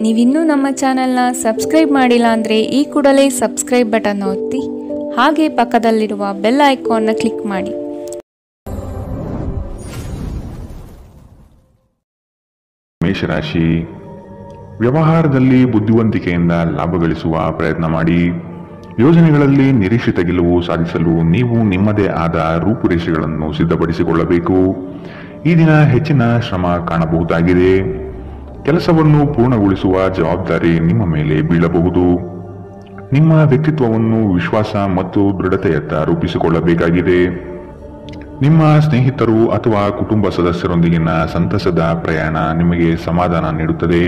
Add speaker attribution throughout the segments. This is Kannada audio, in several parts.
Speaker 1: ನೀವಿನ್ನೂ ನಮ್ಮ ಚಾನೆಲ್ನ ಸಬ್ಸ್ಕ್ರೈಬ್ ಮಾಡಿಲ್ಲ ಅಂದರೆ ಈ ಕೂಡಲೇ ಸಬ್ಸ್ಕ್ರೈಬ್ ಬಟನ್ ಒತ್ತಿ ಹಾಗೆ ಪಕ್ಕದಲ್ಲಿರುವ ಬೆಲ್ ಐಕಾನ್ನ ಕ್ಲಿಕ್ ಮಾಡಿ.
Speaker 2: ಮೇಷರಾಶಿ, ವ್ಯವಹಾರದಲ್ಲಿ ಬುದ್ಧಿವಂತಿಕೆಯಿಂದ ಲಾಭ ಗಳಿಸುವ ಪ್ರಯತ್ನ ಮಾಡಿ. ಯೋಜನೆಗಳಲ್ಲಿ ನಿರೀಕ್ಷಿತ ಗೆಲುವು ಸಾಧಿಸಲು ನೀವು ನಿಮ್ಮದೇ ಆದ ರೂಪುರೇಷೆಗಳನ್ನು ಸಿದ್ಧಪಡಿಸಿಕೊಳ್ಳಬೇಕು. ಈ ದಿನ ಹೆಚ್ಚಿನ ಶ್ರಮ ಕಾಣಬಹುದಾಗಿದೆ. ಕೆಲಸವನ್ನು ಪೂರ್ಣಗೊಳಿಸುವ ಜವಾಬ್ದಾರಿ ನಿಮ್ಮ ಮೇಲೆ ಬೀಳಬಹುದು. ನಿಮ್ಮ ವ್ಯಕ್ತಿತ್ವವನ್ನು ವಿಶ್ವಾಸ ಮತ್ತು ದೃಢತೆಯತ್ತ ರೂಪಿಸಿಕೊಳ್ಳಬೇಕಾಗಿದೆ. ನಿಮ್ಮ ಸ್ನೇಹಿತರು ಅಥವಾ ಕುಟುಂಬ ಸದಸ್ಯರೊಂದಿಗಿನ ಸಂತಸದ ಪ್ರಯಾಣ ನಿಮಗೆ ಸಮಾಧಾನ ನೀಡುತ್ತದೆ.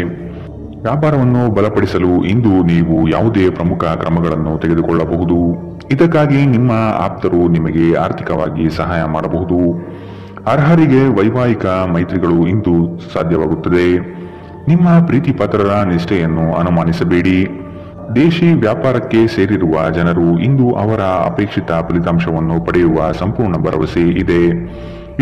Speaker 2: ವ್ಯಾಪಾರವನ್ನು ಬಲಪಡಿಸಲು ಇಂದು ನೀವು ಯಾವುದೇ ಪ್ರಮುಖ ಕ್ರಮಗಳನ್ನು ತೆಗೆದುಕೊಳ್ಳಬಹುದು. ಇದಕ್ಕಾಗಿ ನಿಮ್ಮ ಆಪ್ತರು ನಿಮಗೆ ಆರ್ಥಿಕವಾಗಿ ಸಹಾಯ ಮಾಡಬಹುದು. ಅರ್ಹರಿಗೆ ವೈವಾಹಿಕ ಮೈತ್ರಿಗಳು ಇಂದು ಸಾಧ್ಯವಾಗುತ್ತದೆ. ನಿಮ್ಮ ಪ್ರೀತಿ ಪಾತ್ರರ ನಿಷ್ಠೆಯನ್ನು ಅನುಮಾನಿಸಬೇಡಿ. ದೇಶಿ ವ್ಯಾಪಾರಕ್ಕೆ ಸೇರಿರುವ ಜನರು ಇಂದು ಅವರ ಅಪೇಕ್ಷಿತ ಫಲಿತಾಂಶವನ್ನು ಪಡೆಯುವ ಸಂಪೂರ್ಣ ಭರವಸೆ ಇದೆ.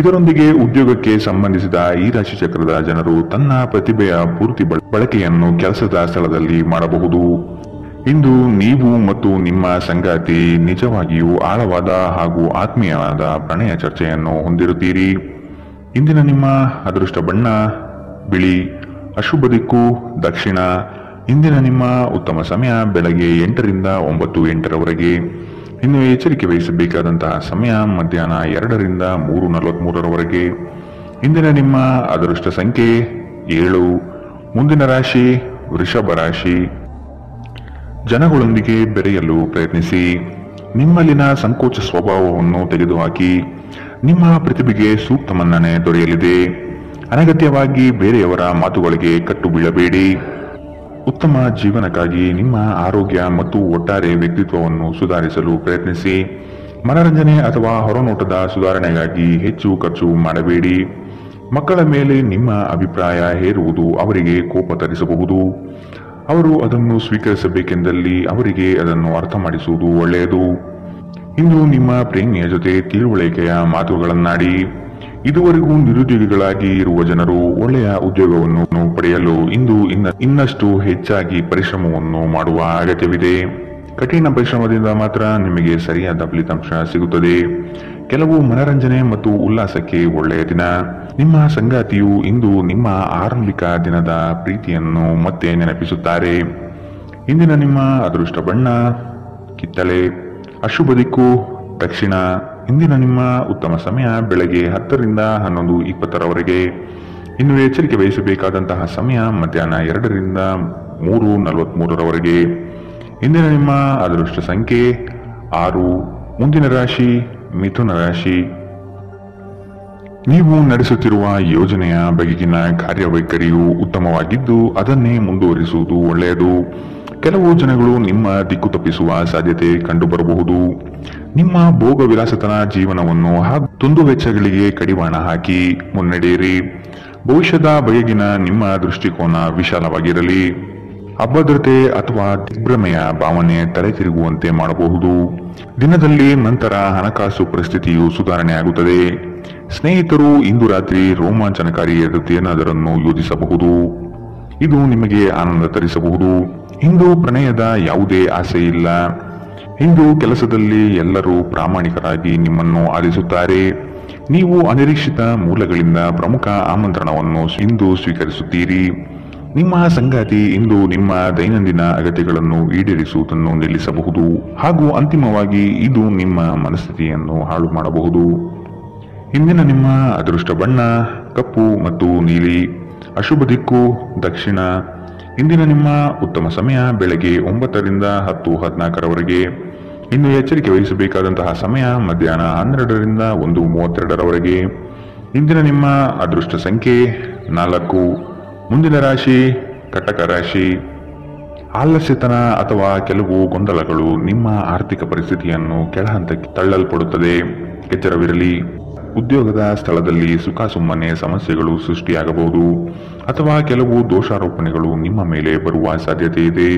Speaker 2: ಇದರೊಂದಿಗೆ ಉದ್ಯೋಗಕ್ಕೆ ಸಂಬಂಧಿಸಿದ ಈ ರಾಶಿಚಕ್ರದ ಜನರು ತನ್ನ ಪ್ರತಿಭೆಯ ಪೂರ್ತಿ ಬಳಕೆಯನ್ನು ಕೆಲಸದ ಸ್ಥಳದಲ್ಲಿ ಮಾಡಬಹುದು. ಇಂದು ನೀವು ಮತ್ತು ನಿಮ್ಮ ಸಂಗಾತಿ ನಿಜವಾಗಿಯೂ ಆಳವಾದ ಹಾಗೂ ಆತ್ಮೀಯವಾದ ಪ್ರಣಯ ಚರ್ಚೆಯನ್ನು ಹೊಂದಿರುತ್ತೀರಿ. ಇಂದಿನ ನಿಮ್ಮ ಅದೃಷ್ಟ ಬಣ್ಣ ಬಿಳಿ, ಅಶುಭ ದಿಕ್ಕು ದಕ್ಷಿಣ. ಇಂದಿನ ನಿಮ್ಮ ಉತ್ತಮ ಸಮಯ ಬೆಳಗ್ಗೆ 8 ರಿಂದ 9:08 ಇನ್ನು ಎಚ್ಚರಿಕೆ ವಹಿಸಬೇಕಾದಂತಹ ಸಮಯ ಮಧ್ಯಾಹ್ನ 2 ರಿಂದ 3:43 ಇಂದಿನ ನಿಮ್ಮ ಅದೃಷ್ಟ ಸಂಖ್ಯೆ 7. ಮುಂದಿನ ರಾಶಿ ವೃಷಭ ರಾಶಿ. ಜನಗಳೊಂದಿಗೆ ಬೆರೆಯಲು ಪ್ರಯತ್ನಿಸಿ. ನಿಮ್ಮಲ್ಲಿನ ಸಂಕೋಚ ಸ್ವಭಾವವನ್ನು ತೆಗೆದುಹಾಕಿ. ನಿಮ್ಮ ಪ್ರತಿಭೆಗೆ ಸೂಕ್ತ ಮನ್ನಣೆ ದೊರೆಯಲಿದೆ. ಅನಗತ್ಯವಾಗಿ ಬೇರೆಯವರ ಮಾತುಗಳಿಗೆ ಕಟ್ಟು ಬೀಳಬೇಡಿ. ಉತ್ತಮ ಜೀವನಕ್ಕಾಗಿ ನಿಮ್ಮ ಆರೋಗ್ಯ ಮತ್ತು ಒಟ್ಟಾರೆ ವ್ಯಕ್ತಿತ್ವವನ್ನು ಸುಧಾರಿಸಲು ಪ್ರಯತ್ನಿಸಿ. ಮನರಂಜನೆ ಅಥವಾ ಹೊರನೋಟದ ಸುಧಾರಣೆಗಾಗಿ ಹೆಚ್ಚು ಖರ್ಚು ಮಾಡಬೇಡಿ. ಮಕ್ಕಳ ಮೇಲೆ ನಿಮ್ಮ ಅಭಿಪ್ರಾಯ ಹೇರುವುದು ಅವರಿಗೆ ಕೋಪ ತರಿಸಬಹುದು. ಅವರು ಅದನ್ನು ಸ್ವೀಕರಿಸಬೇಕೆಂದಲ್ಲಿ ಅವರಿಗೆ ಅದನ್ನು ಅರ್ಥ ಮಾಡಿಸುವುದು ಒಳ್ಳೆಯದು. ಇಂದು ನಿಮ್ಮ ಪ್ರೇಮಿಯ ಜೊತೆ ತಿಳುವಳಿಕೆಯ ಮಾತುಗಳನ್ನಾಡಿ. ಇದುವರೆಗೂ ನಿರುದ್ಯೋಗಿಗಳಾಗಿ ಇರುವ ಜನರು ಒಳ್ಳೆಯ ಉದ್ಯೋಗವನ್ನು ಪಡೆಯಲು ಇಂದು ಇನ್ನಷ್ಟು ಹೆಚ್ಚಾಗಿ ಪರಿಶ್ರಮವನ್ನು ಮಾಡುವ ಅಗತ್ಯವಿದೆ. ಕಠಿಣ ಪರಿಶ್ರಮದಿಂದ ಮಾತ್ರ ನಿಮಗೆ ಸರಿಯಾದ ಫಲಿತಾಂಶ ಸಿಗುತ್ತದೆ. ಕೆಲವು ಮನರಂಜನೆ ಮತ್ತು ಉಲ್ಲಾಸಕ್ಕೆ ಒಳ್ಳೆಯ ದಿನ. ನಿಮ್ಮ ಸಂಗಾತಿಯು ಇಂದು ನಿಮ್ಮ ಆರಂಭಿಕ ದಿನದ ಪ್ರೀತಿಯನ್ನು ಮತ್ತೆ ನೆನಪಿಸುತ್ತಾರೆ. ಇಂದಿನ ನಿಮ್ಮ ಅದೃಷ್ಟ ಬಣ್ಣ ಕಿತ್ತಳೆ, ಅಶುಭ ದಿಕ್ಕು ದಕ್ಷಿಣ. ಇಂದಿನ ನಿಮ್ಮ ಉತ್ತಮ ಸಮಯ ಬೆಳಗ್ಗೆ 10 ರಿಂದ 11:20 ಇನ್ನು ಎಚ್ಚರಿಕೆ ವಹಿಸಬೇಕಾದಂತಹ ಸಮಯ ಮಧ್ಯಾಹ್ನ 2 ರಿಂದ 3:43 ಇಂದಿನ ನಿಮ್ಮ ಅದೃಷ್ಟ ಸಂಖ್ಯೆ 6. ಮುಂದಿನ ರಾಶಿ ಮಿಥುನ ರಾಶಿ. ನೀವು ನಡೆಸುತ್ತಿರುವ ಯೋಜನೆಯ ಬಗೆಗಿನ ಕಾರ್ಯವೈಖರಿಯು ಉತ್ತಮವಾಗಿದ್ದು ಅದನ್ನೇ ಮುಂದುವರಿಸುವುದು ಒಳ್ಳೆಯದು. ಕೆಲವು ಜನಗಳು ನಿಮ್ಮ ದಿಕ್ಕು ತಪ್ಪಿಸುವ ಸಾಧ್ಯತೆ ಕಂಡುಬರಬಹುದು. ನಿಮ್ಮ ಭೋಗ ವಿಲಾಸತನ ಜೀವನವನ್ನು ಹಾಗೂ ದುಂದುವೆಚ್ಚಗಳಿಗೆ ಕಡಿವಾಣ ಹಾಕಿ ಮುನ್ನಡೆಯಿರಿ. ಭವಿಷ್ಯದ ಬಗೆಗಿನ ನಿಮ್ಮ ದೃಷ್ಟಿಕೋನ ವಿಶಾಲವಾಗಿರಲಿ. ಅಭದ್ರತೆ ಅಥವಾ ದಿಗ್ಭ್ರಮೆಯ ಭಾವನೆ ತಲೆ ತಿರುಗುವಂತೆ ಮಾಡಬಹುದು. ದಿನದಲ್ಲಿ ನಂತರ ಹಣಕಾಸು ಪರಿಸ್ಥಿತಿಯು ಸುಧಾರಣೆಯಾಗುತ್ತದೆ. ಸ್ನೇಹಿತರು ಇಂದು ರಾತ್ರಿ ರೋಮಾಂಚನಕಾರಿ ಏನಾದರನ್ನು ಯೋಜಿಸಬಹುದು. ಇದು ನಿಮಗೆ ಆನಂದ ತರಿಸಬಹುದು. ಇಂದು ಪ್ರಣಯದ ಯಾವುದೇ ಆಸೆ ಇಲ್ಲ. ಇಂದು ಕೆಲಸದಲ್ಲಿ ಎಲ್ಲರೂ ಪ್ರಾಮಾಣಿಕರಾಗಿ ನಿಮ್ಮನ್ನು ಆಲಿಸುತ್ತಾರೆ. ನೀವು ಅನಿರೀಕ್ಷಿತ ಮೂಲಗಳಿಂದ ಪ್ರಮುಖ ಆಮಂತ್ರಣವನ್ನು ಇಂದು ಸ್ವೀಕರಿಸುತ್ತೀರಿ. ನಿಮ್ಮ ಸಂಗಾತಿ ಇಂದು ನಿಮ್ಮ ದೈನಂದಿನ ಅಗತ್ಯಗಳನ್ನು ಈಡೇರಿಸುವುದನ್ನು ನಿಲ್ಲಿಸಬಹುದು ಹಾಗೂ ಅಂತಿಮವಾಗಿ ಇದು ನಿಮ್ಮ ಮನಸ್ಥಿತಿಯನ್ನು ಹಾಳು ಮಾಡಬಹುದು. ಇಂದಿನ ನಿಮ್ಮ ಅದೃಷ್ಟ ಬಣ್ಣ ಕಪ್ಪು ಮತ್ತು ನೀಲಿ, ಅಶುಭ ದಿಕ್ಕು ದಕ್ಷಿಣ. ಇಂದಿನ ನಿಮ್ಮ ಉತ್ತಮ ಸಮಯ ಬೆಳಗ್ಗೆ 9 ರಿಂದ 10:14 ಇನ್ನು ಎಚ್ಚರಿಕೆ ವಹಿಸಬೇಕಾದಂತಹ ಸಮಯ ಮಧ್ಯಾಹ್ನ 12 ರಿಂದ 1:32 ಇಂದಿನ ನಿಮ್ಮ ಅದೃಷ್ಟ ಸಂಖ್ಯೆ 4. ಮುಂದಿನ ರಾಶಿ ಕಟಕ ರಾಶಿ. ಆಲಸ್ಯತನ ಅಥವಾ ಕೆಲವು ಗೊಂದಲಗಳು ನಿಮ್ಮ ಆರ್ಥಿಕ ಪರಿಸ್ಥಿತಿಯನ್ನು ಕೆಳಹಂತಕ್ಕೆ ತಳ್ಳಲ್ಪಡುತ್ತದೆ. ಎಚ್ಚರವಿರಲಿ. ಉದ್ಯೋಗದ ಸ್ಥಳದಲ್ಲಿ ಸುಖಾಸುಮ್ಮನೆ ಸಮಸ್ಯೆಗಳು ಸೃಷ್ಟಿಯಾಗಬಹುದು ಅಥವಾ ಕೆಲವು ದೋಷಾರೋಪಣೆಗಳು ನಿಮ್ಮ ಮೇಲೆ ಬರುವ ಸಾಧ್ಯತೆ ಇದೆ.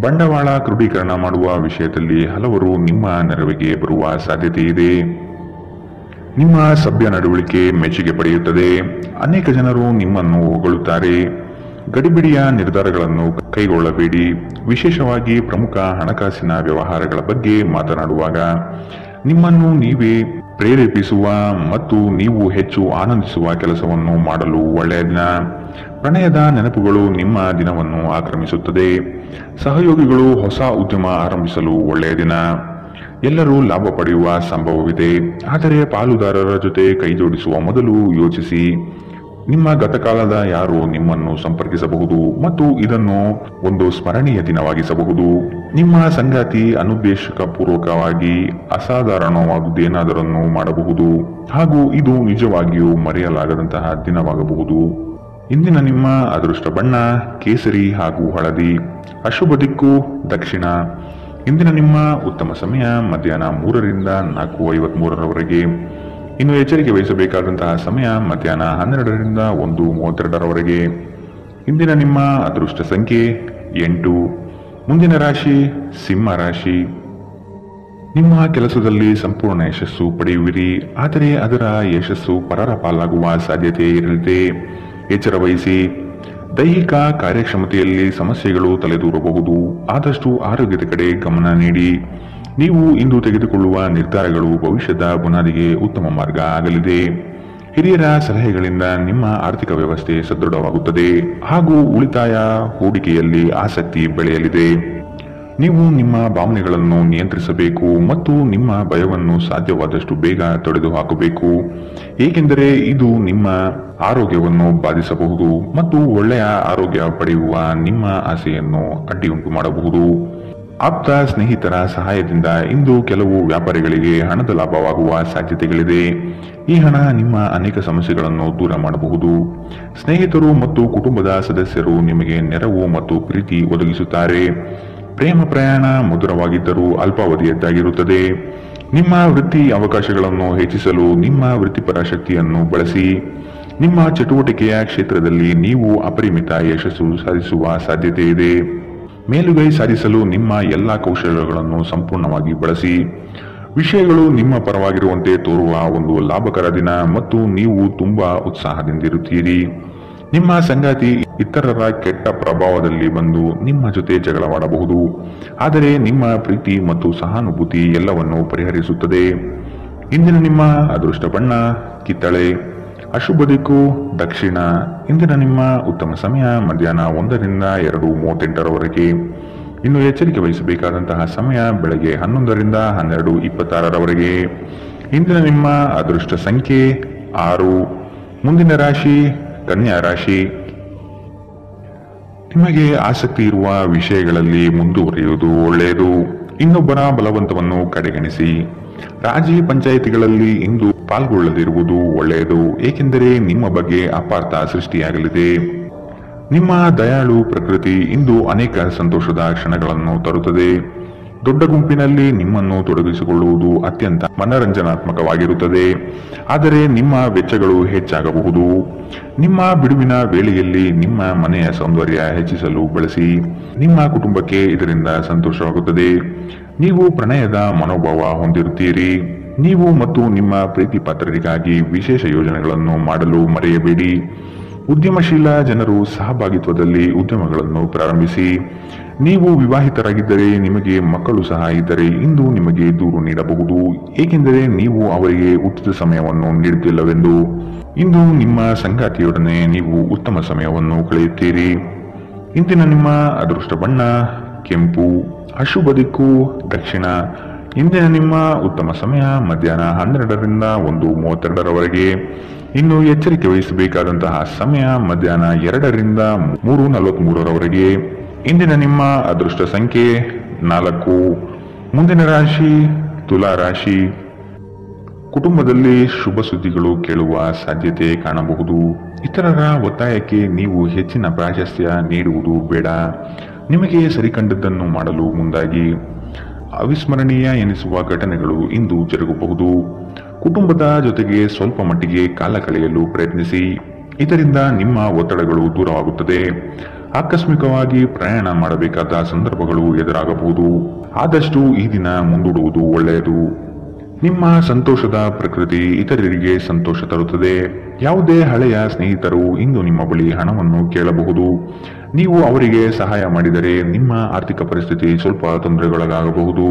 Speaker 2: ಬಂಡವಾಳ ಕ್ರೋಢೀಕರಣ ಮಾಡುವ ವಿಷಯದಲ್ಲಿ ಹಲವರು ನಿಮ್ಮ ನೆರವಿಗೆ ಬರುವ ಸಾಧ್ಯತೆ ಇದೆ. ನಿಮ್ಮ ಸಭ್ಯ ನಡವಳಿಕೆ ಮೆಚ್ಚುಗೆ ಪಡೆಯುತ್ತದೆ. ಅನೇಕ ಜನರು ನಿಮ್ಮನ್ನು ಹೊಗಳುತ್ತಾರೆ. ಗಡಿಬಿಡಿಯ ನಿರ್ಧಾರಗಳನ್ನು ಕೈಗೊಳ್ಳಬೇಡಿ. ವಿಶೇಷವಾಗಿ ಪ್ರಮುಖ ಹಣಕಾಸಿನ ವ್ಯವಹಾರಗಳ ಬಗ್ಗೆ ಮಾತನಾಡುವಾಗ ನಿಮ್ಮನ್ನು ನೀವೇ ಪ್ರೇರೇಪಿಸುವ ಮತ್ತು ನೀವು ಹೆಚ್ಚು ಆನಂದಿಸುವ ಕೆಲಸವನ್ನು ಮಾಡಲು ಒಳ್ಳೆಯ ದಿನ. ಪ್ರಣಯದ ನೆನಪುಗಳು ನಿಮ್ಮ ದಿನವನ್ನು ಆಕ್ರಮಿಸುತ್ತದೆ. ಸಹಯೋಗಿಗಳು ಹೊಸ ಉದ್ಯಮ ಆರಂಭಿಸಲು ಒಳ್ಳೆಯ ದಿನ. ಎಲ್ಲರೂ ಲಾಭ ಪಡೆಯುವ ಸಂಭವವಿದೆ, ಆದರೆ ಪಾಲುದಾರರ ಜೊತೆ ಕೈಜೋಡಿಸುವ ಮೊದಲು ಯೋಚಿಸಿ. ನಿಮ್ಮ ಗತಕಾಲದ ಯಾರು ನಿಮ್ಮನ್ನು ಸಂಪರ್ಕಿಸಬಹುದು ಮತ್ತು ಇದನ್ನು ಒಂದು ಸ್ಮರಣೀಯ ದಿನವಾಗಿಸಬಹುದು. ನಿಮ್ಮ ಸಂಗಾತಿ ಅನುದ್ದೇಶಕ ಪೂರ್ವಕವಾಗಿ ಅಸಾಧಾರಣವಾದುದೇನಾದರನ್ನು ಮಾಡಬಹುದು ಹಾಗೂ ಇದು ನಿಜವಾಗಿಯೂ ಮರೆಯಲಾಗದಂತಹ ದಿನವಾಗಬಹುದು. ಇಂದಿನ ನಿಮ್ಮ ಅದೃಷ್ಟ ಬಣ್ಣ ಕೇಸರಿ ಹಾಗೂ ಹಳದಿ. ಅಶುಭ ದಿಕ್ಕು ದಕ್ಷಿಣ. ಇಂದಿನ ನಿಮ್ಮ ಉತ್ತಮ ಸಮಯ ಮಧ್ಯಾಹ್ನ 3ರಿಂದ 4:53ರವರೆಗೆ. ಇನ್ನು ಎಚ್ಚರಿಕೆ ವಹಿಸಬೇಕಾದಂತಹ ಸಮಯ ಮಧ್ಯಾಹ್ನ 12ರಿಂದ 1:32ರವರೆಗೆ. ಇಂದಿನ ನಿಮ್ಮ ಅದೃಷ್ಟ ಸಂಖ್ಯೆ 8. ಮುಂದಿನ ರಾಶಿ ಸಿಂಹ ರಾಶಿ. ನಿಮ್ಮ ಕೆಲಸದಲ್ಲಿ ಸಂಪೂರ್ಣ ಯಶಸ್ಸು ಪಡೆಯುವಿರಿ, ಆದರೆ ಅದರ ಯಶಸ್ಸು ಪರರ ಪಾಲಾಗುವ ಸಾಧ್ಯತೆ ಇರಲಿದೆ. ಎಚ್ಚರ ವಹಿಸಿ. ದೈಹಿಕ ಕಾರ್ಯಕ್ಷಮತೆಯಲ್ಲಿ ಸಮಸ್ಯೆಗಳು ತಲೆದೂರಬಹುದು. ಆದಷ್ಟು ಆರೋಗ್ಯದ ಕಡೆ ಗಮನ ನೀಡಿ. ನೀವು ಇಂದು ತೆಗೆದುಕೊಳ್ಳುವ ನಿರ್ಧಾರಗಳು ಭವಿಷ್ಯದ ಬುನಾದಿಗೆ ಉತ್ತಮ ಮಾರ್ಗ ಆಗಲಿದೆ. ಹಿರಿಯರ ಸಲಹೆಗಳಿಂದ ನಿಮ್ಮ ಆರ್ಥಿಕ ವ್ಯವಸ್ಥೆ ಸದೃಢವಾಗುತ್ತದೆ ಹಾಗೂ ಉಳಿತಾಯ ಹೂಡಿಕೆಯಲ್ಲಿ ಆಸಕ್ತಿ ಬೆಳೆಯಲಿದೆ. ನೀವು ನಿಮ್ಮ ಭಾವನೆಗಳನ್ನು ನಿಯಂತ್ರಿಸಬೇಕು ಮತ್ತು ನಿಮ್ಮ ಭಯವನ್ನು ಸಾಧ್ಯವಾದಷ್ಟು ಬೇಗ ತೊಡೆದುಹಾಕಬೇಕು, ಏಕೆಂದರೆ ಇದು ನಿಮ್ಮ ಆರೋಗ್ಯವನ್ನು ಬಾಧಿಸಬಹುದು ಮತ್ತು ಒಳ್ಳೆಯ ಆರೋಗ್ಯ ಪಡೆಯುವ ನಿಮ್ಮ ಆಸೆಯನ್ನು ಅಡ್ಡಿಯುಂಟು ಮಾಡಬಹುದು. ಆಪ್ತ ಸ್ನೇಹಿತರ ಸಹಾಯದಿಂದ ಇಂದು ಕೆಲವು ವ್ಯಾಪಾರಿಗಳಿಗೆ ಹಣದ ಲಾಭವಾಗುವ ಸಾಧ್ಯತೆಗಳಿದೆ. ಈ ಹಣ ನಿಮ್ಮ ಅನೇಕ ಸಮಸ್ಯೆಗಳನ್ನು ದೂರ ಮಾಡಬಹುದು. ಸ್ನೇಹಿತರು ಮತ್ತು ಕುಟುಂಬದ ಸದಸ್ಯರು ನಿಮಗೆ ನೆರವು ಮತ್ತು ಪ್ರೀತಿ ಒದಗಿಸುತ್ತಾರೆ. ಪ್ರೇಮ ಪ್ರಯಾಣ ಮಧುರವಾಗಿದ್ದರೂ ಅಲ್ಪಾವಧಿಯದ್ದಾಗಿರುತ್ತದೆ. ನಿಮ್ಮ ವೃತ್ತಿ ಅವಕಾಶಗಳನ್ನು ಹೆಚ್ಚಿಸಲು ನಿಮ್ಮ ವೃತ್ತಿಪರ ಶಕ್ತಿಯನ್ನು ಬಳಸಿ. ನಿಮ್ಮ ಚಟುವಟಿಕೆಯ ಕ್ಷೇತ್ರದಲ್ಲಿ ನೀವು ಅಪರಿಮಿತ ಯಶಸ್ಸು ಸಾಧಿಸುವ ಸಾಧ್ಯತೆ ಇದೆ. ಮೇಲುಗೈ ಸಾಧಿಸಲು ನಿಮ್ಮ ಎಲ್ಲಾ ಕೌಶಲ್ಯಗಳನ್ನು ಸಂಪೂರ್ಣವಾಗಿ ಬಳಸಿ. ವಿಷಯಗಳು ನಿಮ್ಮ ಪರವಾಗಿರುವಂತೆ ತೋರುವ ಒಂದು ಲಾಭಕರ ದಿನ ಮತ್ತು ನೀವು ತುಂಬಾ ಉತ್ಸಾಹದಿಂದಿರುತ್ತೀರಿ. ನಿಮ್ಮ ಸಂಗಾತಿ ಇತರರ ಕೆಟ್ಟ ಪ್ರಭಾವದಲ್ಲಿ ಬಂದು ನಿಮ್ಮ ಜೊತೆ ಜಗಳವಾಡಬಹುದು, ಆದರೆ ನಿಮ್ಮ ಪ್ರೀತಿ ಮತ್ತು ಸಹಾನುಭೂತಿ ಎಲ್ಲವನ್ನು ಪರಿಹರಿಸುತ್ತದೆ. ಇಂದಿನ ನಿಮ್ಮ ಅದೃಷ್ಟ ಬಣ್ಣ ಕಿತ್ತಳೆ. ಅಶುಭ ದಿಕ್ಕು ದಕ್ಷಿಣ. ಇಂದಿನ ನಿಮ್ಮ ಉತ್ತಮ ಸಮಯ ಮಧ್ಯಾಹ್ನ 1ರಿಂದ 2:38ರವರೆಗೆ. ಇನ್ನು ಎಚ್ಚರಿಕೆ ವಹಿಸಬೇಕಾದಂತಹ ಸಮಯ ಬೆಳಗ್ಗೆ 11ರಿಂದ 12:26ರವರೆಗೆ. ಇಂದಿನ ನಿಮ್ಮ ಅದೃಷ್ಟ ಸಂಖ್ಯೆ 6. ಮುಂದಿನ ರಾಶಿ ಕನ್ಯಾ ರಾಶಿ. ನಿಮಗೆ ಆಸಕ್ತಿ ಇರುವ ವಿಷಯಗಳಲ್ಲಿ ಮುಂದುವರಿಯುವುದು ಒಳ್ಳೆಯದು. ಇನ್ನೊಬ್ಬರ ಬಲವಂತವನ್ನು ಕಡೆಗಣಿಸಿ. ರಾಜಿ ಪಂಚಾಯಿತಿಗಳಲ್ಲಿ ಇಂದು ಪಾಲ್ಗೊಳ್ಳದಿರುವುದು ಒಳ್ಳೆಯದು, ಏಕೆಂದರೆ ನಿಮ್ಮ ಬಗ್ಗೆ ಅಪಾರ್ಥ ಸೃಷ್ಟಿಯಾಗಲಿದೆ. ನಿಮ್ಮ ದಯಾಳು ಪ್ರಕೃತಿ ಇಂದು ಅನೇಕ ಸಂತೋಷದ ಕ್ಷಣಗಳನ್ನು ತರುತ್ತದೆ. ದೊಡ್ಡ ಗುಂಪಿನಲ್ಲಿ ನಿಮ್ಮನ್ನು ತೊಡಗಿಸಿಕೊಳ್ಳುವುದು ಅತ್ಯಂತ ಮನರಂಜನಾತ್ಮಕವಾಗಿರುತ್ತದೆ, ಆದರೆ ನಿಮ್ಮ ವೆಚ್ಚಗಳು ಹೆಚ್ಚಾಗಬಹುದು. ನಿಮ್ಮ ಬಿಡುವಿನ ವೇಳೆಯಲ್ಲಿ ನಿಮ್ಮ ಮನೆಯ ಸೌಂದರ್ಯ ಹೆಚ್ಚಿಸಲು ಬಳಸಿ. ನಿಮ್ಮ ಕುಟುಂಬಕ್ಕೆ ಇದರಿಂದ ಸಂತೋಷವಾಗುತ್ತದೆ. ನೀವು ಪ್ರಣಯದ ಮನೋಭಾವ ಹೊಂದಿರುತ್ತೀರಿ. ನೀವು ಮತ್ತು ನಿಮ್ಮ ಪ್ರೀತಿ ಪಾತ್ರರಿಗಾಗಿ ವಿಶೇಷ ಯೋಜನೆಗಳನ್ನು ಮಾಡಲು ಮರೆಯಬೇಡಿ. ಉದ್ಯಮಶೀಲ ಜನರು ಸಹಭಾಗಿತ್ವದಲ್ಲಿ ಉದ್ಯಮಗಳನ್ನು ಪ್ರಾರಂಭಿಸಿ. ನೀವು ವಿವಾಹಿತರಾಗಿದ್ದರೆ ನಿಮಗೆ ಮಕ್ಕಳು ಸಹ ಇದ್ದರೆ ಇಂದು ನಿಮಗೆ ದೂರು ನೀಡಬಹುದು, ಏಕೆಂದರೆ ನೀವು ಅವರಿಗೆ ಉಚಿತ ಸಮಯವನ್ನು ನೀಡುತ್ತಿಲ್ಲವೆಂದು. ಇಂದು ನಿಮ್ಮ ಸಂಗಾತಿಯೊಡನೆ ನೀವು ಉತ್ತಮ ಸಮಯವನ್ನು ಕಳೆಯುತ್ತೀರಿ. ಇಂದಿನ ನಿಮ್ಮ ಅದೃಷ್ಟ ಬಣ್ಣ ಕೆಂಪು. ಅಶುಭ ದಿಕ್ಕು ದಕ್ಷಿಣ. ಇಂದಿನ ನಿಮ್ಮ ಉತ್ತಮ ಸಮಯ ಮಧ್ಯಾಹ್ನ 12ರಿಂದ 1:32ರವರೆಗೆ. ಇನ್ನು ಎಚ್ಚರಿಕೆ ವಹಿಸಬೇಕಾದಂತಹ ಸಮಯ ಮಧ್ಯಾಹ್ನ 2ರಿಂದ 3:43ರವರೆಗೆ. ಇಂದಿನ ನಿಮ್ಮ ಅದೃಷ್ಟ ಸಂಖ್ಯೆ 4. ಮುಂದಿನ ರಾಶಿ ತುಲಾ ರಾಶಿ. ಕುಟುಂಬದಲ್ಲಿ ಶುಭ ಸುದ್ದಿಗಳು ಕೇಳುವ ಸಾಧ್ಯತೆ ಕಾಣಬಹುದು. ಇತರರ ಒತ್ತಾಯಕ್ಕೆ ನೀವು ಹೆಚ್ಚಿನ ಪ್ರಾಶಸ್ತ್ಯ ನೀಡುವುದು ಬೇಡ. ನಿಮಗೆ ಸರಿಕಂಡದ್ದನ್ನು ಮಾಡಲು ಮುಂದಾಗಿ. ಅವಿಸ್ಮರಣೀಯ ಎನಿಸುವ ಘಟನೆಗಳು ಇಂದು ಜರುಗಬಹುದು. ಕುಟುಂಬದ ಜೊತೆಗೆ ಸ್ವಲ್ಪ ಮಟ್ಟಿಗೆ ಕಾಲ ಕಳೆಯಲು ಪ್ರಯತ್ನಿಸಿ. ಇದರಿಂದ ನಿಮ್ಮ ಒತ್ತಡಗಳು ದೂರವಾಗುತ್ತದೆ. ಆಕಸ್ಮಿಕವಾಗಿ ಪ್ರಯಾಣ ಮಾಡಬೇಕಾದ ಸಂದರ್ಭಗಳು ಎದುರಾಗಬಹುದು. ಆದಷ್ಟು ಈ ದಿನ ಮುಂದೂಡುವುದು ಒಳ್ಳೆಯದು. ನಿಮ್ಮ ಸಂತೋಷದ ಪ್ರಕೃತಿ ಇತರರಿಗೆ ಸಂತೋಷ ತರುತ್ತದೆ. ಯಾವುದೇ ಹಳೆಯ ಸ್ನೇಹಿತರು ಇಂದು ನಿಮ್ಮ ಬಳಿ ಹಣವನ್ನು ಕೇಳಬಹುದು. ನೀವು ಅವರಿಗೆ ಸಹಾಯ ಮಾಡಿದರೆ ನಿಮ್ಮ ಆರ್ಥಿಕ ಪರಿಸ್ಥಿತಿ ಸ್ವಲ್ಪ ತೊಂದರೆಗೊಳಗಾಗಬಹುದು.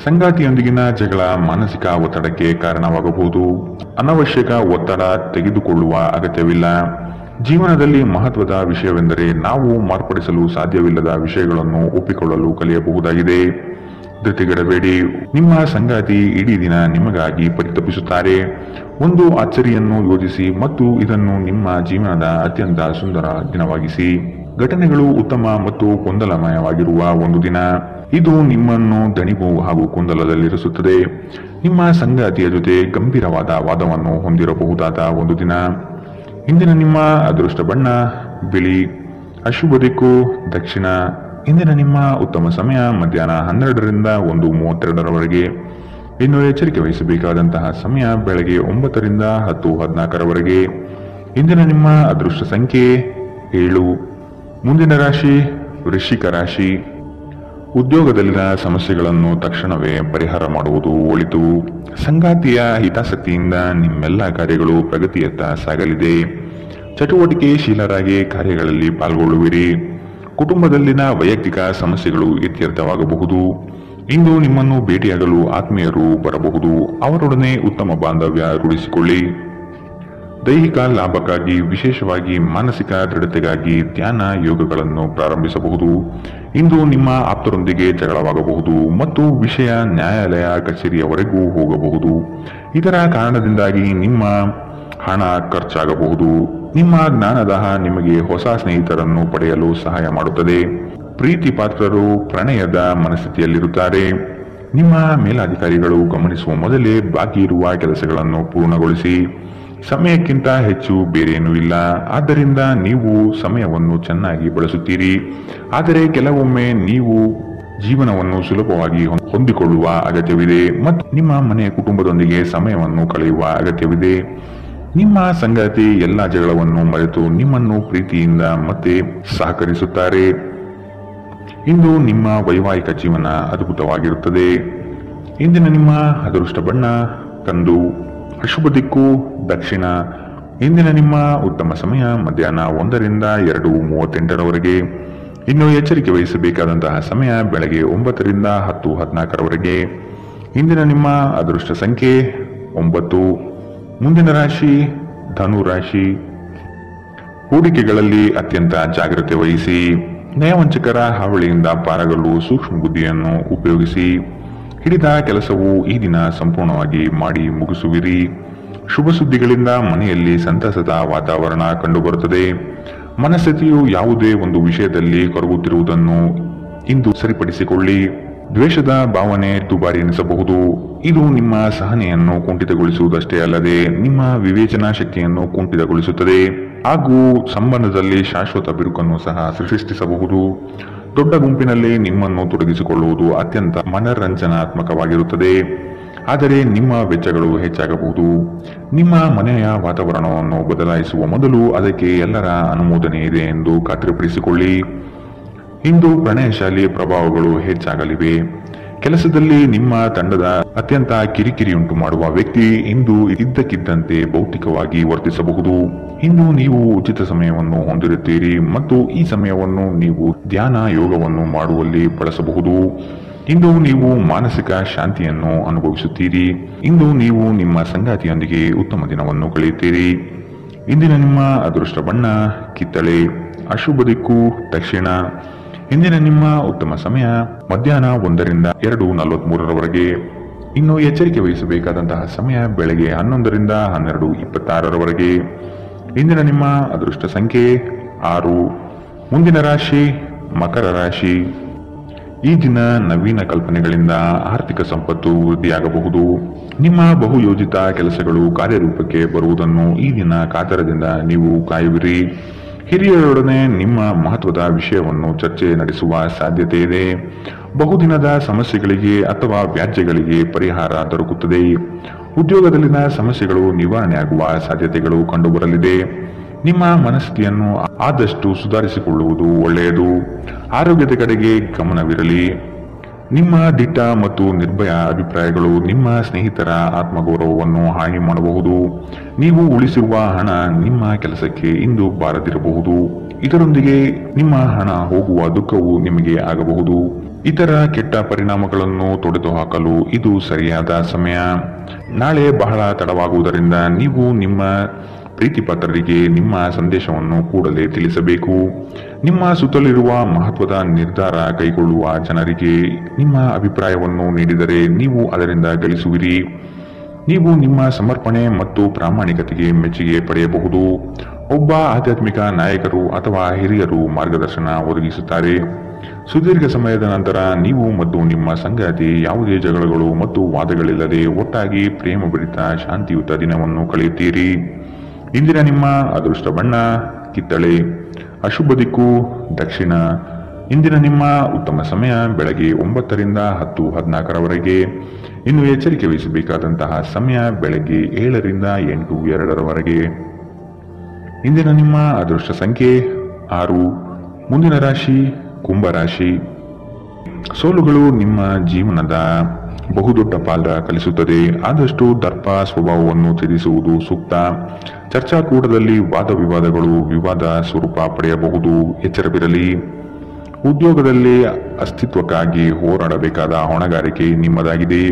Speaker 2: ಸಂಗಾತಿಯೊಂದಿಗಿನ ಜಗಳ ಮಾನಸಿಕ ಒತ್ತಡಕ್ಕೆ ಕಾರಣವಾಗಬಹುದು. ಅನವಶ್ಯಕ ಒತ್ತಡ ತೆಗೆದುಕೊಳ್ಳುವ ಅಗತ್ಯವಿಲ್ಲ. ಜೀವನದಲ್ಲಿ ಮಹತ್ವದ ವಿಷಯವೆಂದರೆ ನಾವು ಮಾರ್ಪಡಿಸಲು ಸಾಧ್ಯವಿಲ್ಲದ ವಿಷಯಗಳನ್ನು ಒಪ್ಪಿಕೊಳ್ಳಲು ಕಲಿಯಬಹುದಾಗಿದೆ. ಧೃತಿಗೆಡಬೇಡಿ. ನಿಮ್ಮ ಸಂಗಾತಿ ಇಡೀ ದಿನ ನಿಮಗಾಗಿ ಪರಿತಪಿಸುತ್ತಾರೆ. ಒಂದು ಅಚ್ಚರಿಯನ್ನು ಯೋಜಿಸಿ ಮತ್ತು ಇದನ್ನು ನಿಮ್ಮ ಜೀವನದ ಅತ್ಯಂತ ಸುಂದರ ದಿನವಾಗಿಸಿ. ಘಟನೆಗಳು ಉತ್ತಮ ಮತ್ತು ಗೊಂದಲಮಯವಾಗಿರುವ ಒಂದು ದಿನ. ಇದು ನಿಮ್ಮನ್ನು ದಣಿವು ಹಾಗೂ ಗೊಂದಲದಲ್ಲಿರಿಸುತ್ತದೆ. ನಿಮ್ಮ ಸಂಗಾತಿಯ ಜೊತೆ ಗಂಭೀರವಾದ ವಾದವನ್ನು ಹೊಂದಿರಬಹುದಾದ ಒಂದು ದಿನ. ಇಂದಿನ ನಿಮ್ಮ ಅದೃಷ್ಟ ಬಣ್ಣ ಬಿಳಿ. ಅಶುಭ ದಿಕ್ಕು ದಕ್ಷಿಣ. ಇಂದಿನ ನಿಮ್ಮ ಉತ್ತಮ ಸಮಯ ಮಧ್ಯಾಹ್ನ 12ರಿಂದ 1:32ರವರೆಗೆ. ಇನ್ನು ಎಚ್ಚರಿಕೆ ವಹಿಸಬೇಕಾದಂತಹ ಸಮಯ ಬೆಳಗ್ಗೆ 9ರಿಂದ 10:14ರವರೆಗೆ. ಇಂದಿನ ನಿಮ್ಮ ಅದೃಷ್ಟ ಸಂಖ್ಯೆ 7. ಮುಂದಿನ ರಾಶಿ ವೃಶ್ಚಿಕ ರಾಶಿ. ಉದ್ಯೋಗದಲ್ಲಿನ ಸಮಸ್ಯೆಗಳನ್ನು ತಕ್ಷಣವೇ ಪರಿಹಾರ ಮಾಡುವುದು ಒಳಿತು. ಸಂಗಾತಿಯ ಹಿತಾಸಕ್ತಿಯಿಂದ ನಿಮ್ಮೆಲ್ಲ ಕಾರ್ಯಗಳು ಪ್ರಗತಿಯತ್ತ ಸಾಗಲಿದೆ. ಚಟುವಟಿಕೆಶೀಲರಾಗಿ ಕಾರ್ಯಗಳಲ್ಲಿ ಪಾಲ್ಗೊಳ್ಳುವಿರಿ. ಕುಟುಂಬದಲ್ಲಿನ ವೈಯಕ್ತಿಕ ಸಮಸ್ಯೆಗಳು ಇತ್ಯರ್ಥವಾಗಬಹುದು. ಇಂದು ನಿಮ್ಮನ್ನು ಭೇಟಿಯಾಗಲು ಆತ್ಮೀಯರು ಬರಬಹುದು. ಅವರೊಡನೆ ಉತ್ತಮ ಬಾಂಧವ್ಯ ರೂಢಿಸಿಕೊಳ್ಳಿ. ದೈಹಿಕ ಲಾಭಕ್ಕಾಗಿ ವಿಶೇಷವಾಗಿ ಮಾನಸಿಕ ದೃಢತೆಗಾಗಿ ಧ್ಯಾನ ಯೋಗಗಳನ್ನು ಪ್ರಾರಂಭಿಸಬಹುದು. ಇಂದು ನಿಮ್ಮ ಆಪ್ತರೊಂದಿಗೆ ಜಗಳವಾಗಬಹುದು ಮತ್ತು ವಿಷಯ ನ್ಯಾಯಾಲಯ ಕಚೇರಿಯವರೆಗೂ ಹೋಗಬಹುದು. ಇದರ ಕಾರಣದಿಂದಾಗಿ ನಿಮ್ಮ ಹಣ ಖರ್ಚಾಗಬಹುದು. ನಿಮ್ಮ ಜ್ಞಾನದಾಹ ನಿಮಗೆ ಹೊಸ ಸ್ನೇಹಿತರನ್ನು ಪಡೆಯಲು ಸಹಾಯ ಮಾಡುತ್ತದೆ. ಪ್ರೀತಿ ಪಾತ್ರರು ಪ್ರಣಯದ ಮನಸ್ಥಿತಿಯಲ್ಲಿರುತ್ತಾರೆ. ನಿಮ್ಮ ಮೇಲಾಧಿಕಾರಿಗಳು ಗಮನಿಸುವ ಮೊದಲೇ ಬಾಕಿ ಇರುವ ಕೆಲಸಗಳನ್ನು ಪೂರ್ಣಗೊಳಿಸಿ. ಸಮಯಕ್ಕಿಂತ ಹೆಚ್ಚು ಬೇರೇನೂ ಇಲ್ಲ. ಆದ್ದರಿಂದ ನೀವು ಸಮಯವನ್ನು ಚೆನ್ನಾಗಿ ಬಳಸುತ್ತೀರಿ. ಆದರೆ ಕೆಲವೊಮ್ಮೆ ನೀವು ಜೀವನವನ್ನು ಸುಲಭವಾಗಿ ಹೊಂದಿಕೊಳ್ಳುವ ಅಗತ್ಯವಿದೆ ಮತ್ತು ನಿಮ್ಮ ಮನೆಯ ಕುಟುಂಬದೊಂದಿಗೆ ಸಮಯವನ್ನು ಕಳೆಯುವ ಅಗತ್ಯವಿದೆ. ನಿಮ್ಮ ಸಂಗಾತಿ ಎಲ್ಲ ಜಗಳವನ್ನು ಮರೆತು ನಿಮ್ಮನ್ನು ಪ್ರೀತಿಯಿಂದ ಮತ್ತೆ ಸಹಕರಿಸುತ್ತಾರೆ. ಇಂದು ನಿಮ್ಮ ವೈವಾಹಿಕ ಜೀವನ ಅದ್ಭುತವಾಗಿರುತ್ತದೆ. ಇಂದಿನ ನಿಮ್ಮ ಅದೃಷ್ಟ ಬಣ್ಣ ಕಂದು. ಅಶುಭ ದಿಕ್ಕು ದಕ್ಷಿಣ. ಇಂದಿನ ನಿಮ್ಮ ಉತ್ತಮ ಸಮಯ ಮಧ್ಯಾಹ್ನ 1ರಿಂದ 2:38ರವರೆಗೆ. ಇನ್ನು ಎಚ್ಚರಿಕೆ ವಹಿಸಬೇಕಾದಂತಹ ಸಮಯ ಬೆಳಗ್ಗೆ 9ರಿಂದ 10:14ರವರೆಗೆ. ಇಂದಿನ ನಿಮ್ಮ ಅದೃಷ್ಟ ಸಂಖ್ಯೆ 9. ಮುಂದಿನ ರಾಶಿ ಧನು ರಾಶಿ. ಹೂಡಿಕೆಗಳಲ್ಲಿ ಅತ್ಯಂತ ಜಾಗ್ರತೆ ವಹಿಸಿ. ನಯವಂಚಕರ ಹಾವಳಿಯಿಂದ ಪಾರಾಗಲು ಸೂಕ್ಷ್ಮ ಬುದ್ಧಿಯನ್ನು ಉಪಯೋಗಿಸಿ. ಹಿಡಿದ ಕೆಲಸವು ಈ ದಿನ ಸಂಪೂರ್ಣವಾಗಿ ಮಾಡಿ ಮುಗಿಸುವಿರಿ. ಶುಭ ಸುದ್ದಿಗಳಿಂದ ಮನೆಯಲ್ಲಿ ಸಂತಸದ ವಾತಾವರಣ ಕಂಡುಬರುತ್ತದೆ. ಮನಸ್ಥಿತಿಯು ಯಾವುದೇ ಒಂದು ವಿಷಯದಲ್ಲಿ ಕೊರಗುತ್ತಿರುವುದನ್ನು ಇಂದು ಸರಿಪಡಿಸಿಕೊಳ್ಳಿ. ದ್ವೇಷದ ಭಾವನೆ ದುಬಾರಿ ಎನಿಸಬಹುದು. ಇದು ನಿಮ್ಮ ಸಹನೆಯನ್ನು ಕುಂಠಿತಗೊಳಿಸುವುದಷ್ಟೇ ಅಲ್ಲದೆ ನಿಮ್ಮ ವಿವೇಚನಾ ಶಕ್ತಿಯನ್ನು ಕುಂಠಿತಗೊಳಿಸುತ್ತದೆ ಹಾಗೂ ಸಂಬಂಧದಲ್ಲಿ ಶಾಶ್ವತ ಬಿರುಕನ್ನು ಸಹ ಸೃಷ್ಟಿಸಬಹುದು. ದೊಡ್ಡ ಗುಂಪಿನಲ್ಲಿ ನಿಮ್ಮನ್ನು ತೊಡಗಿಸಿಕೊಳ್ಳುವುದು ಅತ್ಯಂತ ಮನರಂಜನಾತ್ಮಕವಾಗಿರುತ್ತದೆ. ಆದರೆ ನಿಮ್ಮ ವೆಚ್ಚಗಳು ಹೆಚ್ಚಾಗಬಹುದು. ನಿಮ್ಮ ಮನೆಯ ವಾತಾವರಣವನ್ನು ಬದಲಾಯಿಸುವ ಮೊದಲು ಅದಕ್ಕೆ ಎಲ್ಲರ ಅನುಮೋದನೆ ಇದೆ ಎಂದು ಖಾತ್ರಿಪಡಿಸಿಕೊಳ್ಳಿ. ಇಂದು ಪ್ರಣಯಶಾಲಿ ಪ್ರಭಾವಗಳು ಹೆಚ್ಚಾಗಲಿವೆ. ಕೆಲಸದಲ್ಲಿ ನಿಮ್ಮ ತಂಡದ ಅತ್ಯಂತ ಕಿರಿಕಿರಿಯುಂಟು ಮಾಡುವ ವ್ಯಕ್ತಿ ಇಂದು ಇದ್ದಕ್ಕಿದ್ದಂತೆ ಭೌತಿಕವಾಗಿ ವರ್ತಿಸಬಹುದು. ಇಂದು ನೀವು ಉಚಿತ ಸಮಯವನ್ನು ಹೊಂದಿರುತ್ತೀರಿ ಮತ್ತು ಈ ಸಮಯವನ್ನು ನೀವು ಧ್ಯಾನ ಯೋಗವನ್ನು ಮಾಡುವಲ್ಲಿ ಬಳಸಬಹುದು. ಇಂದು ನೀವು ಮಾನಸಿಕ ಶಾಂತಿಯನ್ನು ಅನುಭವಿಸುತ್ತೀರಿ. ಇಂದು ನೀವು ನಿಮ್ಮ ಸಂಗಾತಿಯೊಂದಿಗೆ ಉತ್ತಮ ದಿನವನ್ನು ಕಳೆಯುತ್ತೀರಿ. ಇಂದಿನ ನಿಮ್ಮ ಅದೃಷ್ಟ ಬಣ್ಣ ಕಿತ್ತಳೆ. ಅಶುಭ ದಿಕ್ಕು ದಕ್ಷಿಣ. ಇಂದಿನ ನಿಮ್ಮ ಉತ್ತಮ ಸಮಯ ಮಧ್ಯಾಹ್ನ 1ರಿಂದ 2:43ರವರೆಗೆ. ಇನ್ನು ಎಚ್ಚರಿಕೆ ವಹಿಸಬೇಕಾದಂತಹ ಸಮಯ ಬೆಳಗ್ಗೆ 11ರಿಂದ 12:26ರವರೆಗೆ. ಇಂದಿನ ನಿಮ್ಮ ಅದೃಷ್ಟ ಸಂಖ್ಯೆ 6. ಮುಂದಿನ ರಾಶಿ ಮಕರ ರಾಶಿ. ಈ ದಿನ ನವೀನ ಕಲ್ಪನೆಗಳಿಂದ ಆರ್ಥಿಕ ಸಂಪತ್ತು ವೃದ್ಧಿಯಾಗಬಹುದು. ನಿಮ್ಮ ಬಹುಯೋಜಿತ ಕೆಲಸಗಳು ಕಾರ್ಯರೂಪಕ್ಕೆ ಬರುವುದನ್ನು ಈ ದಿನ ಕಾತರದಿಂದ ನೀವು ಕಾಯುವಿರಿ. ಹಿರಿಯರೊಡನೆ ನಿಮ್ಮ ಮಹತ್ವದ ವಿಷಯವನ್ನು ಚರ್ಚೆ ನಡೆಸುವ ಸಾಧ್ಯತೆ ಇದೆ. ಬಹುದಿನದ ಸಮಸ್ಯೆಗಳಿಗೆ ಅಥವಾ ವ್ಯಾಜ್ಯಗಳಿಗೆ ಪರಿಹಾರ ದೊರಕುತ್ತದೆ. ಉದ್ಯೋಗದಲ್ಲಿನ ಸಮಸ್ಯೆಗಳು ನಿವಾರಣೆಯಾಗುವ ಸಾಧ್ಯತೆಗಳು ಕಂಡುಬರಲಿದೆ. ನಿಮ್ಮ ಮನಸ್ಥಿತಿಯನ್ನು ಆದಷ್ಟು ಸುಧಾರಿಸಿಕೊಳ್ಳುವುದು ಒಳ್ಳೆಯದು. ಆರೋಗ್ಯದ ಕಡೆಗೆ ಗಮನವಿರಲಿ. ನಿಮ್ಮ ದಿಟ್ಟ ಮತ್ತು ನಿರ್ಭಯ ಅಭಿಪ್ರಾಯಗಳು ನಿಮ್ಮ ಸ್ನೇಹಿತರ ಆತ್ಮಗೌರವವನ್ನು ಹಾನಿ ಮಾಡಬಹುದು. ನೀವು ಉಳಿಸಿರುವ ಹಣ ನಿಮ್ಮ ಕೆಲಸಕ್ಕೆ ಇಂದು ಬಾರದಿರಬಹುದು. ಇದರೊಂದಿಗೆ ನಿಮ್ಮ ಹಣ ಹೋಗುವ ದುಃಖವು ನಿಮಗೆ ಆಗಬಹುದು. ಇತರ ಕೆಟ್ಟ ಪರಿಣಾಮಗಳನ್ನು ತೊಡೆದುಹಾಕಲು ಇದು ಸರಿಯಾದ ಸಮಯ. ನಾಳೆ ಬಹಳ ತಡವಾಗುವುದರಿಂದ ನೀವು ನಿಮ್ಮ ಪ್ರೀತಿಪಾತ್ರರಿಗೆ ನಿಮ್ಮ ಸಂದೇಶವನ್ನು ಕೂಡಲೇ ತಿಳಿಸಬೇಕು. ನಿಮ್ಮ ಸುತ್ತಲಿರುವ ಮಹತ್ವದ ನಿರ್ಧಾರ ಕೈಗೊಳ್ಳುವ ಜನರಿಗೆ ನಿಮ್ಮ ಅಭಿಪ್ರಾಯವನ್ನು ನೀಡಿದರೆ ನೀವು ಅದರಿಂದ ಗಳಿಸುವಿರಿ. ನೀವು ನಿಮ್ಮ ಸಮರ್ಪಣೆ ಮತ್ತು ಪ್ರಾಮಾಣಿಕತೆಗೆ ಮೆಚ್ಚುಗೆ ಪಡೆಯಬಹುದು. ಒಬ್ಬ ಆಧ್ಯಾತ್ಮಿಕ ನಾಯಕರು ಅಥವಾ ಹಿರಿಯರು ಮಾರ್ಗದರ್ಶನ ಒದಗಿಸುತ್ತಾರೆ. ಸುದೀರ್ಘ ಸಮಯದ ನಂತರ ನೀವು ಮತ್ತು ನಿಮ್ಮ ಸಂಗಾತಿ ಯಾವುದೇ ಜಗಳಗಳು ಮತ್ತು ವಾದಗಳಿಲ್ಲದೆ ಒಟ್ಟಾಗಿ ಪ್ರೇಮಭರಿತ ಶಾಂತಿಯುತ ದಿನವನ್ನು ಕಳೆಯುತ್ತೀರಿ. ಇಂದಿನ ನಿಮ್ಮ ಅದೃಷ್ಟ ಬಣ್ಣ ಕಿತ್ತಳೆ. ಅಶುಭ ದಿಕ್ಕು ದಕ್ಷಿಣ. ಇಂದಿನ ನಿಮ್ಮ ಉತ್ತಮ ಸಮಯ ಬೆಳಗ್ಗೆ 9 ರಿಂದ 10:14 ಇನ್ನು ಎಚ್ಚರಿಕೆ ವಹಿಸಬೇಕಾದಂತಹ ಸಮಯ ಬೆಳಗ್ಗೆ 7 ರಿಂದ 8:02 ಇಂದಿನ ನಿಮ್ಮ ಅದೃಷ್ಟ ಸಂಖ್ಯೆ 6. ಮುಂದಿನ ರಾಶಿ ಕುಂಭರಾಶಿ. ಸೋಲುಗಳು ನಿಮ್ಮ ಜೀವನದ ಬಹುದೊಡ್ಡ ಪಾತ್ರ ಕಲಿಸುತ್ತದೆ. ಆದಷ್ಟು ದರ್ಪ ಸ್ವಭಾವವನ್ನು ತ್ಯಜಿಸುವುದು ಸೂಕ್ತ. ಚರ್ಚಾಕೂಟದಲ್ಲಿ ವಾದ ವಿವಾದಗಳು ವಿವಾದ ಸ್ವರೂಪ ಪಡೆಯಬಹುದು. ಎಚ್ಚರವಿರಲಿ. ಉದ್ಯೋಗದಲ್ಲಿ ಅಸ್ತಿತ್ವಕ್ಕಾಗಿ ಹೋರಾಡಬೇಕಾದ ಹೊಣೆಗಾರಿಕೆ ನಿಮ್ಮದಾಗಿದೆ.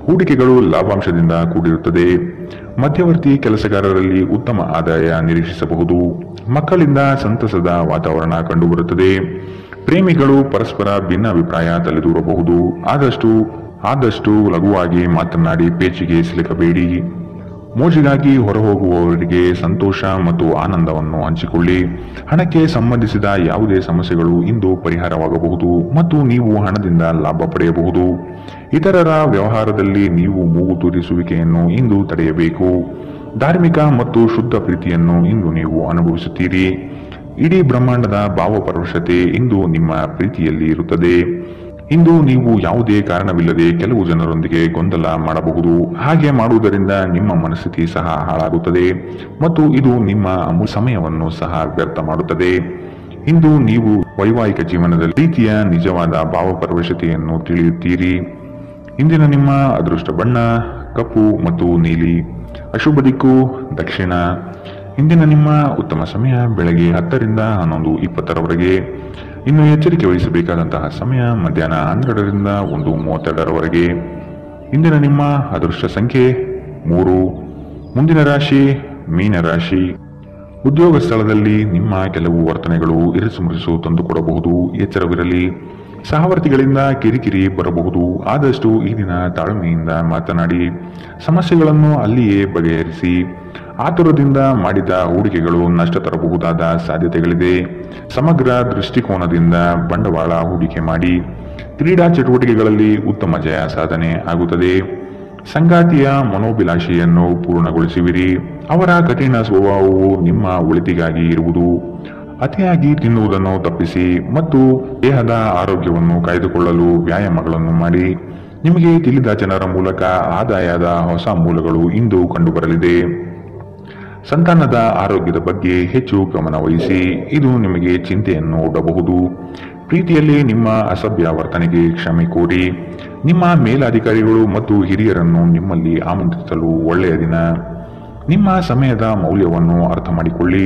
Speaker 2: ಹೂಡಿಕೆಗಳು ಲಾಭಾಂಶದಿಂದ ಕೂಡಿರುತ್ತದೆ. ಮಧ್ಯವರ್ತಿ ಕೆಲಸಗಾರರಲ್ಲಿ ಉತ್ತಮ ಆದಾಯ ನಿರೀಕ್ಷಿಸಬಹುದು. ಮಕ್ಕಳಿಂದ ಸಂತಸದ ವಾತಾವರಣ ಕಂಡುಬರುತ್ತದೆ. ಪ್ರೇಮಿಗಳು ಪರಸ್ಪರ ಭಿನ್ನಾಭಿಪ್ರಾಯ ತಲೆದೂರಬಹುದು. ಆದಷ್ಟು ಲಘುವಾಗಿ ಮಾತನಾಡಿ ಪೇಚಿಗೆ ಸಿಲುಕಬೇಡಿ. ಮೋಜಿಗಾಗಿ ಹೊರಹೋಗುವವರಿಗೆ ಸಂತೋಷ ಮತ್ತು ಆನಂದವನ್ನು ಹಂಚಿಕೊಳ್ಳಿ. ಹಣಕ್ಕೆ ಸಂಬಂಧಿಸಿದ ಯಾವುದೇ ಸಮಸ್ಯೆಗಳು ಇಂದು ಪರಿಹಾರವಾಗಬಹುದು ಮತ್ತು ನೀವು ಹಣದಿಂದ ಲಾಭ ಪಡೆಯಬಹುದು. ಇತರರ ವ್ಯವಹಾರದಲ್ಲಿ ನೀವು ಮೂಗು ತೂರಿಸುವಿಕೆಯನ್ನು ಇಂದು ತಡೆಯಬೇಕು. ಧಾರ್ಮಿಕ ಮತ್ತು ಶುದ್ಧ ಪ್ರೀತಿಯನ್ನು ಇಂದು ನೀವು ಅನುಭವಿಸುತ್ತೀರಿ. ಇಡೀ ಬ್ರಹ್ಮಾಂಡದ ಭಾವಪರವಶತೆ ಇಂದು ನಿಮ್ಮ ಪ್ರೀತಿಯಲ್ಲಿ ಇರುತ್ತದೆ. ಇಂದು ನೀವು ಯಾವುದೇ ಕಾರಣವಿಲ್ಲದೆ ಕೆಲವು ಜನರೊಂದಿಗೆ ಗೊಂದಲ ಮಾಡಬಹುದು. ಹಾಗೆ ಮಾಡುವುದರಿಂದ ನಿಮ್ಮ ಮನಸ್ಥಿತಿ ಸಹ ಹಾಳಾಗುತ್ತದೆ ಮತ್ತು ಇದು ನಿಮ್ಮ ಅಮೂಲ್ಯ ಸಮಯವನ್ನು ಸಹ ವ್ಯರ್ಥ ಮಾಡುತ್ತದೆ. ಇಂದು ನೀವು ವೈವಾಹಿಕ ಜೀವನದಲ್ಲಿ ಪ್ರೀತಿಯ ನಿಜವಾದ ಭಾವಪರವಶತೆಯನ್ನು ತಿಳಿಯುತ್ತೀರಿ. ಇಂದಿನ ನಿಮ್ಮ ಅದೃಷ್ಟ ಬಣ್ಣ ಕಪ್ಪು ಮತ್ತು ನೀಲಿ. ಅಶುಭ ದಿಕ್ಕು ದಕ್ಷಿಣ. ಇಂದಿನ ನಿಮ್ಮ ಉತ್ತಮ ಸಮಯ ಬೆಳಗ್ಗೆ 10 ರಿಂದ 11:20 ಇನ್ನು ಎಚ್ಚರಿಕೆ ವಹಿಸಬೇಕಾದಂತಹ ಸಮಯ ಮಧ್ಯಾಹ್ನ 12 ರಿಂದ 1:32 ಇಂದಿನ ನಿಮ್ಮ ಅದೃಷ್ಟ ಸಂಖ್ಯೆ 3. ಮುಂದಿನ ರಾಶಿ ಮೀನರಾಶಿ. ಉದ್ಯೋಗ ಸ್ಥಳದಲ್ಲಿ ನಿಮ್ಮ ಕೆಲವು ವರ್ತನೆಗಳು ಇರಿಸುಮುರಿಸು ತಂದುಕೊಡಬಹುದು. ಎಚ್ಚರವಿರಲಿ. ಸಹವರ್ತಿಗಳಿಂದ ಕಿರಿಕಿರಿ ಬರಬಹುದು. ಆದಷ್ಟು ಈ ದಿನ ತಾಳ್ಮೆಯಿಂದ ಮಾತನಾಡಿ ಸಮಸ್ಯೆಗಳನ್ನು ಅಲ್ಲಿಯೇ ಬಗೆಹರಿಸಿ. ಆತುರದಿಂದ ಮಾಡಿದ ಹೂಡಿಕೆಗಳು ನಷ್ಟ ತರಬಹುದಾದ ಸಾಧ್ಯತೆಗಳಿದೆ. ಸಮಗ್ರ ದೃಷ್ಟಿಕೋನದಿಂದ ಬಂಡವಾಳ ಹೂಡಿಕೆ ಮಾಡಿ. ಕ್ರೀಡಾ ಚಟುವಟಿಕೆಗಳಲ್ಲಿ ಉತ್ತಮ ಜಯ ಸಾಧನೆ ಆಗುತ್ತದೆ. ಸಂಗಾತಿಯ ಮನೋಭಿಲಾಷೆಯನ್ನು ಪೂರ್ಣಗೊಳಿಸುವಿರಿ. ಅವರ ಕಠಿಣ ಸ್ವಭಾವವು ನಿಮ್ಮ ಒಳಿತಿಗಾಗಿ ಇರುವುದು. ಅತಿಯಾಗಿ ತಿನ್ನುವುದನ್ನು ತಪ್ಪಿಸಿ ಮತ್ತು ದೇಹದ ಆರೋಗ್ಯವನ್ನು ಕಾಯ್ದುಕೊಳ್ಳಲು ವ್ಯಾಯಾಮಗಳನ್ನು ಮಾಡಿ. ನಿಮಗೆ ತಿಳಿದ ಜನರ ಮೂಲಕ ಆದಾಯದ ಹೊಸ ಮೂಲಗಳು ಇಂದು ಕಂಡುಬರಲಿದೆ. ಸಂತಾನದ ಆರೋಗ್ಯದ ಬಗ್ಗೆ ಹೆಚ್ಚು ಗಮನ ವಹಿಸಿ. ಇದು ನಿಮಗೆ ಚಿಂತೆಯನ್ನು ಒಡ್ಡಬಹುದು. ಪ್ರೀತಿಯಲ್ಲಿ ನಿಮ್ಮ ಅಸಭ್ಯ ವರ್ತನೆಗೆ ಕ್ಷಮೆ ಕೋರಿ. ನಿಮ್ಮ ಮೇಲಾಧಿಕಾರಿಗಳು ಮತ್ತು ಹಿರಿಯರನ್ನು ನಿಮ್ಮಲ್ಲಿ ಆಮಂತ್ರಿಸಲು ಒಳ್ಳೆಯ ದಿನ. ನಿಮ್ಮ ಸಮಯದ ಮೌಲ್ಯವನ್ನು ಅರ್ಥ ಮಾಡಿಕೊಳ್ಳಿ.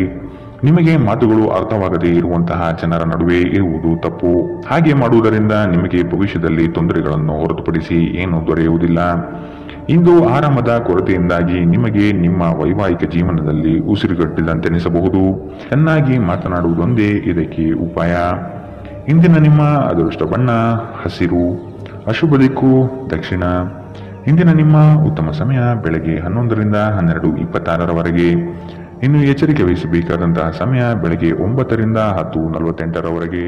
Speaker 2: ನಿಮಗೆ ಮಾತುಗಳು ಅರ್ಥವಾಗದೇ ಇರುವಂತಹ ಜನರ ನಡುವೆ ಇರುವುದು ತಪ್ಪು. ಹಾಗೆ ಮಾಡುವುದರಿಂದ ನಿಮಗೆ ಭವಿಷ್ಯದಲ್ಲಿ ತೊಂದರೆಗಳನ್ನು ಹೊರತುಪಡಿಸಿ ಏನೂ ದೊರೆಯುವುದಿಲ್ಲ. ಇಂದು ಆರಾಮದ ಕೊರತೆಯಿಂದಾಗಿ ನಿಮಗೆ ನಿಮ್ಮ ವೈವಾಹಿಕ ಜೀವನದಲ್ಲಿ ಉಸಿರುಗಟ್ಟಿದಂತೆನಿಸಬಹುದು. ಚೆನ್ನಾಗಿ ಮಾತನಾಡುವುದೊಂದೇ ಇದಕ್ಕೆ ಉಪಾಯ. ಇಂದಿನ ನಿಮ್ಮ ಅದೃಷ್ಟ ಬಣ್ಣ ಹಸಿರು. ಅಶುಭ ದಿಕ್ಕು ದಕ್ಷಿಣ. ಇಂದಿನ ನಿಮ್ಮ ಉತ್ತಮ ಸಮಯ ಬೆಳಗ್ಗೆ 11 ರಿಂದ 12:26 ಇನ್ನು ಎಚ್ಚರಿಕೆ ವಹಿಸಬೇಕಾದಂತಹ ಸಮಯ ಬೆಳಗ್ಗೆ 9 ರಿಂದ 10:48